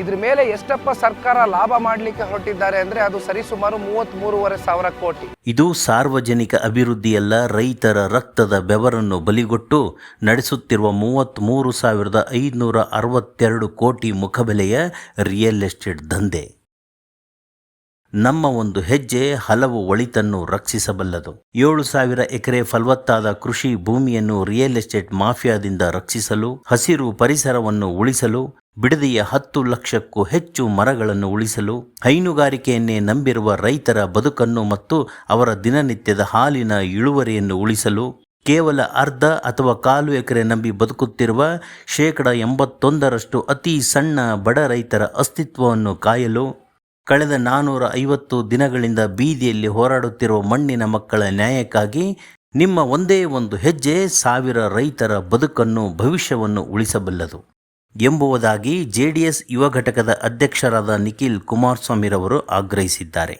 ಇದ್ರ ಮೇಲೆ ಎಷ್ಟಪ್ಪ ಸರ್ಕಾರ ಲಾಭ ಮಾಡಲಿಕ್ಕೆ ಹೊರಟಿದ್ದಾರೆ ಅಂದರೆ ಅದು ಸರಿಸುಮಾರು 33,500 ಕೋಟಿ. ಇದು ಸಾರ್ವಜನಿಕ ಅಭಿವೃದ್ಧಿಯಲ್ಲ, ರೈತರ ರಕ್ತದ ಬೆವರನ್ನು ಬಲಿಗೊಟ್ಟು ನಡೆಸುತ್ತಿರುವ 33,562 ಕೋಟಿ ಮುಖಬೆಲೆಯ ರಿಯಲ್ ಎಸ್ಟೇಟ್ ದಂಧೆ. ನಮ್ಮ ಒಂದು ಹೆಜ್ಜೆ ಹಲವು ಒಳಿತನ್ನು ರಕ್ಷಿಸಬಲ್ಲದು. 7,000 ಎಕರೆ ಫಲವತ್ತಾದ ಕೃಷಿ ಭೂಮಿಯನ್ನು ರಿಯಲ್ ಎಸ್ಟೇಟ್ ಮಾಫಿಯಾದಿಂದ ರಕ್ಷಿಸಲು, ಹಸಿರು ಪರಿಸರವನ್ನು ಉಳಿಸಲು, ಬಿಡದಿಯ 10 ಲಕ್ಷಕ್ಕೂ ಹೆಚ್ಚು ಮರಗಳನ್ನು ಉಳಿಸಲು, ಹೈನುಗಾರಿಕೆಯನ್ನೇ ನಂಬಿರುವ ರೈತರ ಬದುಕನ್ನು ಮತ್ತು ಅವರ ದಿನನಿತ್ಯದ ಹಾಲಿನ ಇಳುವರಿಯನ್ನು ಉಳಿಸಲು, ಕೇವಲ ಅರ್ಧ ಅಥವಾ 1/4 ಎಕರೆ ನಂಬಿ ಬದುಕುತ್ತಿರುವ 81% ಅತಿ ಸಣ್ಣ ಬಡ ರೈತರ ಅಸ್ತಿತ್ವವನ್ನು ಕಾಯಲು, ಕಳೆದ 450 ದಿನಗಳಿಂದ ಬೀದಿಯಲ್ಲಿ ಹೋರಾಡುತ್ತಿರುವ ಮಣ್ಣಿನ ಮಕ್ಕಳ ನ್ಯಾಯಕ್ಕಾಗಿ ನಿಮ್ಮ ಒಂದೇ ಒಂದು ಹೆಜ್ಜೆ 1000 ರೈತರ ಬದುಕನ್ನು, ಭವಿಷ್ಯವನ್ನು ಉಳಿಸಬಲ್ಲದು ಎಂಬುದಾಗಿ JDS ಯುವ ಘಟಕದ ಅಧ್ಯಕ್ಷರಾದ ನಿಖಿಲ್ ಕುಮಾರಸ್ವಾಮಿರವರು ಆಗ್ರಹಿಸಿದ್ದಾರೆ.